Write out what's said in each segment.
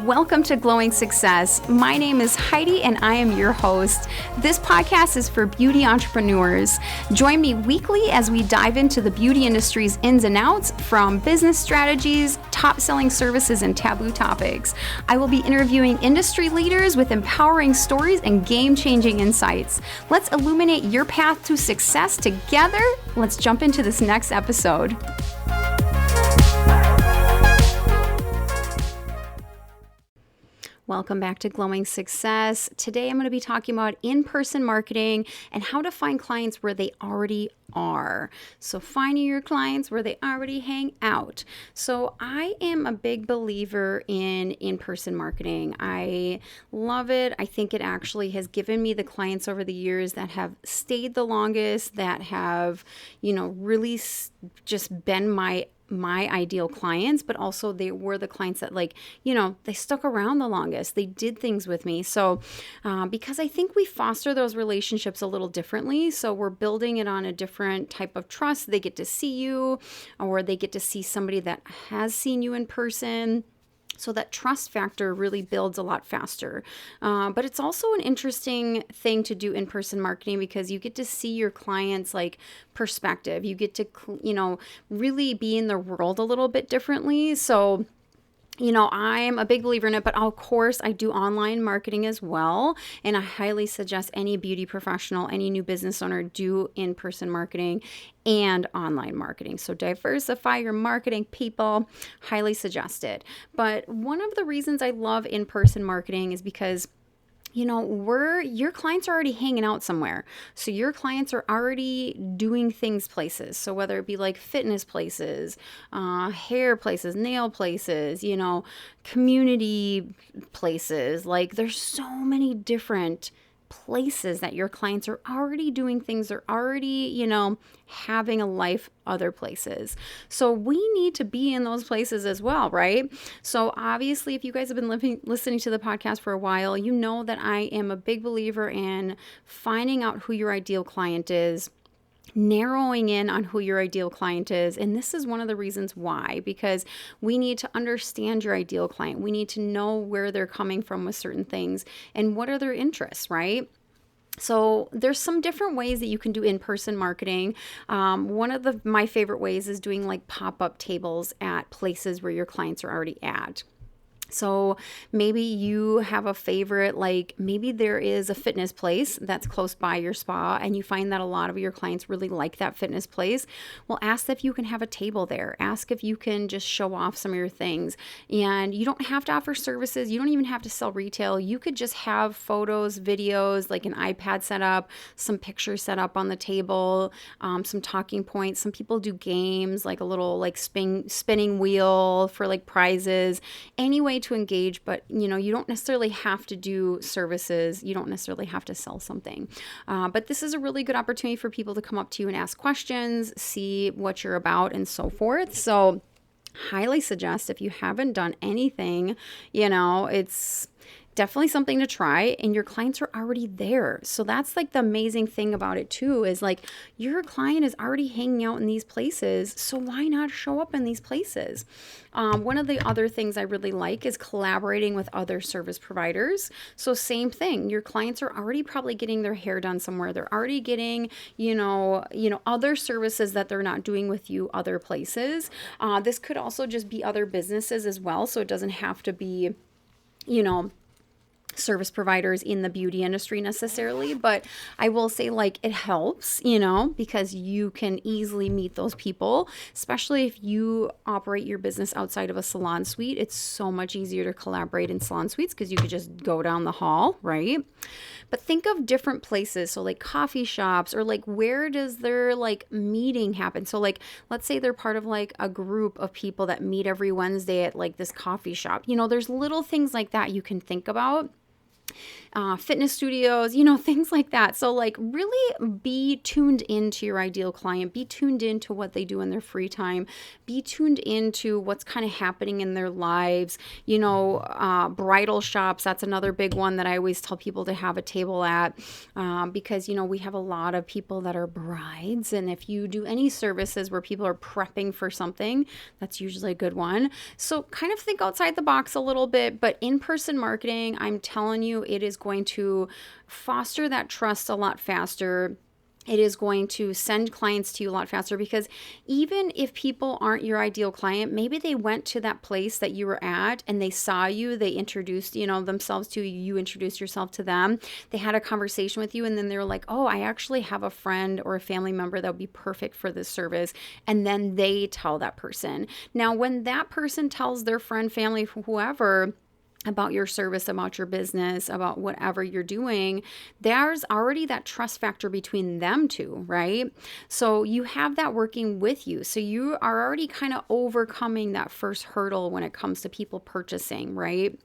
Welcome to Glowing Success. My name is Heidi and I am your host. This podcast is for beauty entrepreneurs. Join me weekly as we dive into the beauty industry's ins and outs, from business strategies, top-selling services, and taboo topics. I will be interviewing industry leaders with empowering stories and game-changing insights. Let's illuminate your path to success together. Let's jump into this next episode. Welcome back to Glowing Success. Today I'm going to be talking about in-person marketing and how to find clients where they already are. So finding your clients where they already hang out. So I am a big believer in in-person marketing. I love it. I think it actually has given me the clients over the years that have stayed the longest, that have, really just been my ideal clients, but also they were the clients that they stuck around the longest. They did things with me. So because I think we foster those relationships a little differently. So we're building it on a different type of trust. They get to see you, or they get to see somebody that has seen you in person. So that trust factor really builds a lot faster. But it's also an interesting thing to do in-person marketing because you get to see your clients' perspective. You get to, really be in their world a little bit differently. So I'm a big believer in it, but of course I do online marketing as well. And I highly suggest any beauty professional, any new business owner do in-person marketing and online marketing. So diversify your marketing, people. Highly suggest it. But one of the reasons I love in-person marketing is because your clients are already hanging out somewhere. So your clients are already doing things places. So whether it be like fitness places, hair places, nail places, community places, there's so many different places that your clients are already doing things. They're already, having a life other places. So we need to be in those places as well, right? So obviously, if you guys have been listening to the podcast for a while, you know that I am a big believer in finding out who your ideal client is, narrowing in on who your ideal client is. And this is one of the reasons why, because we need to understand your ideal client. We need to know where they're coming from with certain things and what are their interests, right? So there's some different ways that you can do in-person marketing. One of my favorite ways is doing pop-up tables at places where your clients are already at. So maybe you have a favorite, maybe there is a fitness place that's close by your spa and you find that a lot of your clients really like that fitness place. Well, ask if you can have a table there. Ask if you can just show off some of your things. And you don't have to offer services. You don't even have to sell retail. You could just have photos, videos, an iPad set up, some pictures set up on the table, some talking points. Some people do games, a little spinning wheel for prizes. Anyway, to engage, but you don't necessarily have to do services. You don't necessarily have to sell something. But this is a really good opportunity for people to come up to you and ask questions, see what you're about, and so forth. So highly suggest, if you haven't done anything, it's definitely something to try, and your clients are already there. So that's the amazing thing about it too, is your client is already hanging out in these places. So why not show up in these places? One of the other things I really like is collaborating with other service providers. So same thing, your clients are already probably getting their hair done somewhere. They're already getting, other services that they're not doing with you other places. This could also just be other businesses as well. So it doesn't have to be, service providers in the beauty industry necessarily, but I will say it helps, because you can easily meet those people, especially if you operate your business outside of a salon suite. It's so much easier to collaborate in salon suites because you could just go down the hall, right? But think of different places. So coffee shops, or where does their meeting happen? So let's say they're part of a group of people that meet every Wednesday at this coffee shop. There's little things like that you can think about. fitness studios, things like that. So like really be tuned into your ideal client, be tuned into what they do in their free time, be tuned into what's kind of happening in their lives. Bridal shops, that's another big one that I always tell people to have a table at, because, we have a lot of people that are brides. And if you do any services where people are prepping for something, that's usually a good one. So kind of think outside the box a little bit, but in-person marketing, I'm telling you, it is going to foster that trust a lot faster. It is going to send clients to you a lot faster, because even if people aren't your ideal client, maybe they went to that place that you were at and they saw you, they introduced, themselves to you, you introduced yourself to them, they had a conversation with you, and then they were like, oh, I actually have a friend or a family member that would be perfect for this service. And then they tell that person. Now, when that person tells their friend, family, whoever, about your service, about your business, about whatever you're doing, there's already that trust factor between them two, right? So you have that working with you. So you are already kind of overcoming that first hurdle when it comes to people purchasing, right?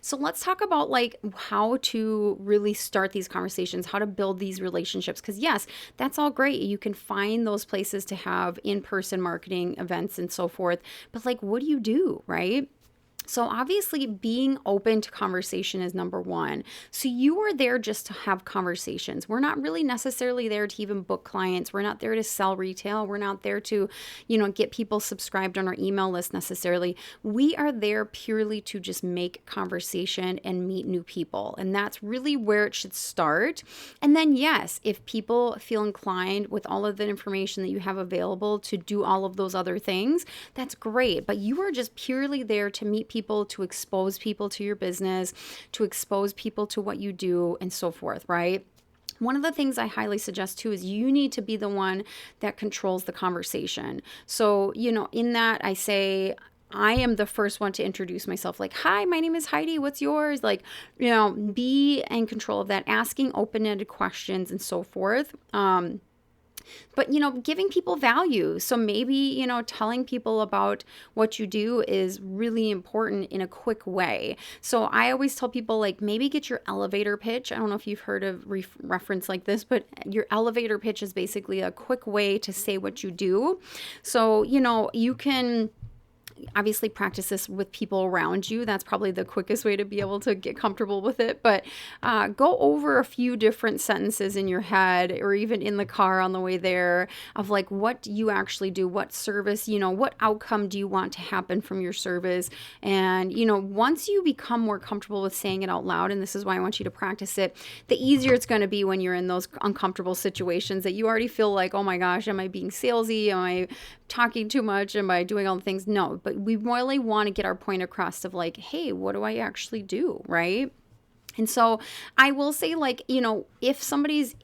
So let's talk about like how to really start these conversations, how to build these relationships. Because yes, that's all great. You can find those places to have in-person marketing events and so forth. But like, what do you do, right? So obviously being open to conversation is number one. So you are there just to have conversations. We're not really necessarily there to even book clients. We're not there to sell retail. We're not there to, get people subscribed on our email list necessarily. We are there purely to just make conversation and meet new people. And that's really where it should start. And then yes, if people feel inclined with all of the information that you have available to do all of those other things, that's great. But you are just purely there to meet people, to expose people to your business, to expose people to what you do, and so forth, right? One of the things I highly suggest too is you need to be the one that controls the conversation. So, in that I say, I am the first one to introduce myself, like, hi, my name is Heidi, what's yours? Like, be in control of that, asking open-ended questions and so forth. But, giving people value. So maybe, telling people about what you do is really important in a quick way. So I always tell people, like, maybe get your elevator pitch. I don't know if you've heard of reference like this, but your elevator pitch is basically a quick way to say what you do. So, you can obviously practice this with people around you. That's probably the quickest way to be able to get comfortable with it. But go over a few different sentences in your head, or even in the car on the way there, of like what you actually do, what service, what outcome do you want to happen from your service. And, once you become more comfortable with saying it out loud, and this is why I want you to practice it, the easier it's going to be when you're in those uncomfortable situations that you already feel like, oh my gosh, am I being salesy? Am I talking too much? Am I doing all the things? No, but we really want to get our point across of like, hey, what do I actually do, right? And so I will say, like, if somebody's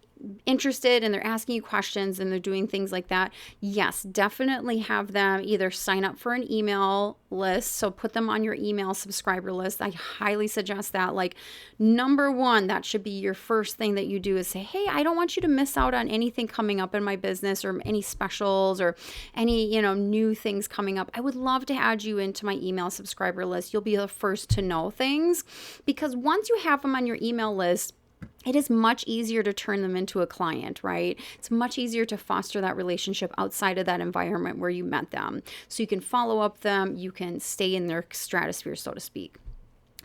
interested and they're asking you questions and they're doing things like that, yes, definitely have them either sign up for an email list. So put them on your email subscriber list. I highly suggest that. Like, number one, that should be your first thing that you do, is say, hey, I don't want you to miss out on anything coming up in my business, or any specials, or any, new things coming up. I would love to add you into my email subscriber list. You'll be the first to know things, because once you have them on your email list, it is much easier to turn them into a client, right? It's much easier to foster that relationship outside of that environment where you met them. So you can follow up them, you can stay in their stratosphere, so to speak.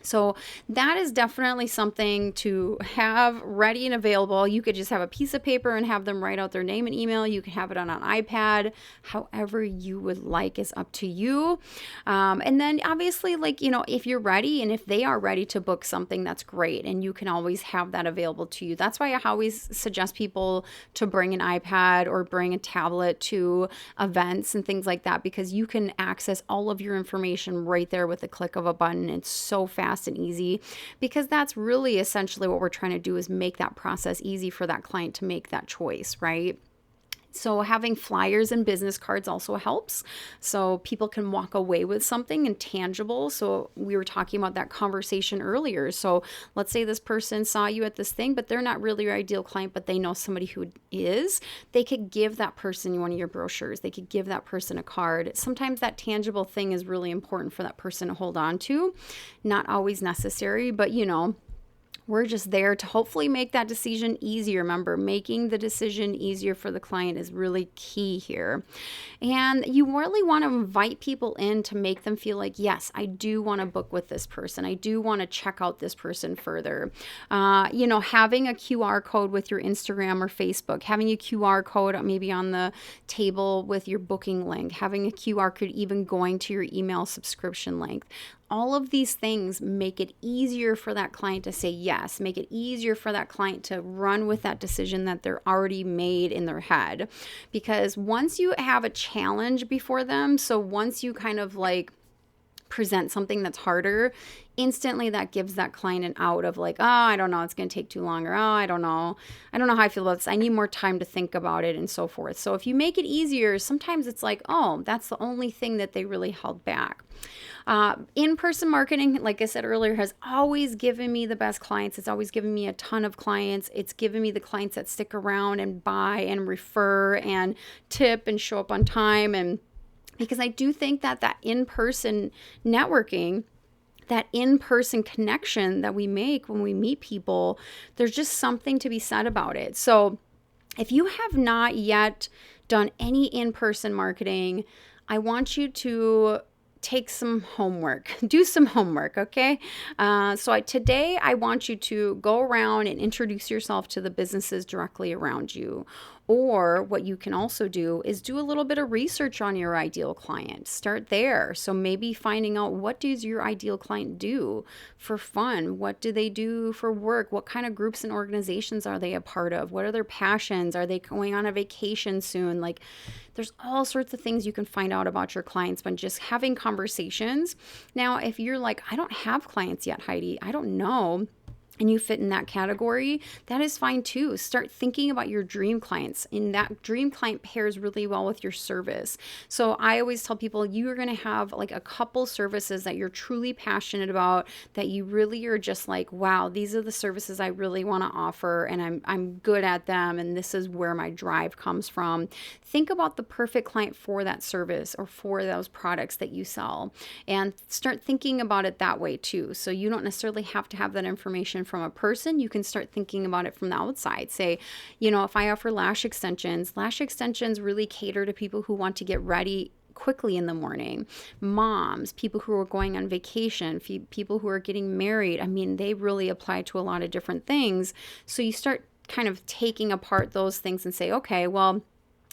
So that is definitely something to have ready and available. You could just have a piece of paper and have them write out their name and email. You can have it on an iPad, however you would like is up to you. And then obviously, like, if you're ready and if they are ready to book something, that's great. And you can always have that available to you. That's why I always suggest people to bring an iPad or bring a tablet to events and things like that, because you can access all of your information right there with the click of a button. It's so fast and easy, because that's really essentially what we're trying to do, is make that process easy for that client to make that choice, right? So having flyers and business cards also helps. So people can walk away with something intangible. So we were talking about that conversation earlier. So let's say this person saw you at this thing, but they're not really your ideal client, but they know somebody who is. They could give that person one of your brochures. They could give that person a card. Sometimes that tangible thing is really important for that person to hold on to. Not always necessary, but We're just there to hopefully make that decision easier. Remember, making the decision easier for the client is really key here. And you really want to invite people in to make them feel like, yes, I do want to book with this person. I do want to check out this person further. Having a QR code with your Instagram or Facebook, having a QR code maybe on the table with your booking link, having a QR code even going to your email subscription link. All of these things make it easier for that client to say yes, make it easier for that client to run with that decision that they're already made in their head. Because once you have a challenge before them, so once you kind of like present something that's harder, instantly that gives that client an out of like, oh, I don't know, it's going to take too long, or oh, I don't know how I feel about this. I need more time to think about it, and so forth. So if you make it easier, sometimes it's like, oh, that's the only thing that they really held back. In-person marketing, like I said earlier, has always given me the best clients. It's always given me a ton of clients. It's given me the clients that stick around and buy and refer and tip and show up on time. And because I do think that in-person networking, that in-person connection that we make when we meet people, there's just something to be said about it. So if you have not yet done any in-person marketing, I want you to take some homework, do some homework, okay? Today I want you to go around and introduce yourself to the businesses directly around you. Or what you can also do is do a little bit of research on your ideal client. Start there. So maybe finding out, what does your ideal client do for fun? What do they do for work? What kind of groups and organizations are they a part of? What are their passions? Are they going on a vacation soon? Like, there's all sorts of things you can find out about your clients by just having conversations. Now, if you're like, I don't have clients yet, Heidi, I don't know, and you fit in that category, that is fine too. Start thinking about your dream clients, and that dream client pairs really well with your service. So I always tell people, you are going to have like a couple services that you're truly passionate about, that you really are just like, wow, these are the services I really want to offer, and I'm good at them, and this is where my drive comes from. Think about the perfect client for that service or for those products that you sell, and start thinking about it that way too. So you don't necessarily have to have that information from a person. You can start thinking about it from the outside. Say, if I offer lash extensions really cater to people who want to get ready quickly in the morning. Moms, people who are going on vacation, people who are getting married. I mean, they really apply to a lot of different things. So you start kind of taking apart those things and say, okay, well,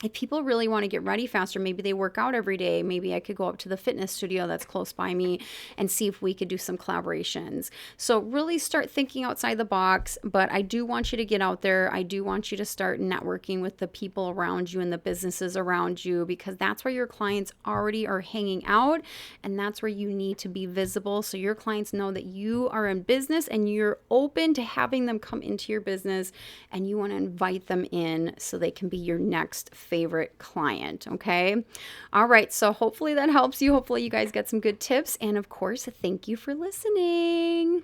if people really want to get ready faster, maybe they work out every day. Maybe I could go up to the fitness studio that's close by me and see if we could do some collaborations. So really start thinking outside the box, but I do want you to get out there. I do want you to start networking with the people around you and the businesses around you, because that's where your clients already are hanging out, and that's where you need to be visible so your clients know that you are in business and you're open to having them come into your business, and you want to invite them in so they can be your next favorite client. Okay. All right. So hopefully that helps you. Hopefully you guys get some good tips. And of course, thank you for listening.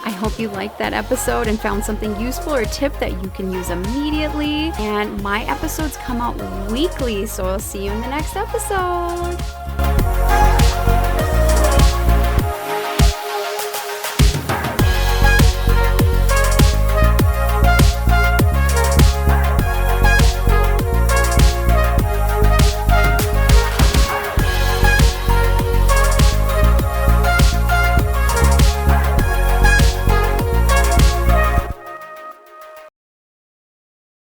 I hope you liked that episode and found something useful or a tip that you can use immediately. And my episodes come out weekly, so I'll see you in the next episode.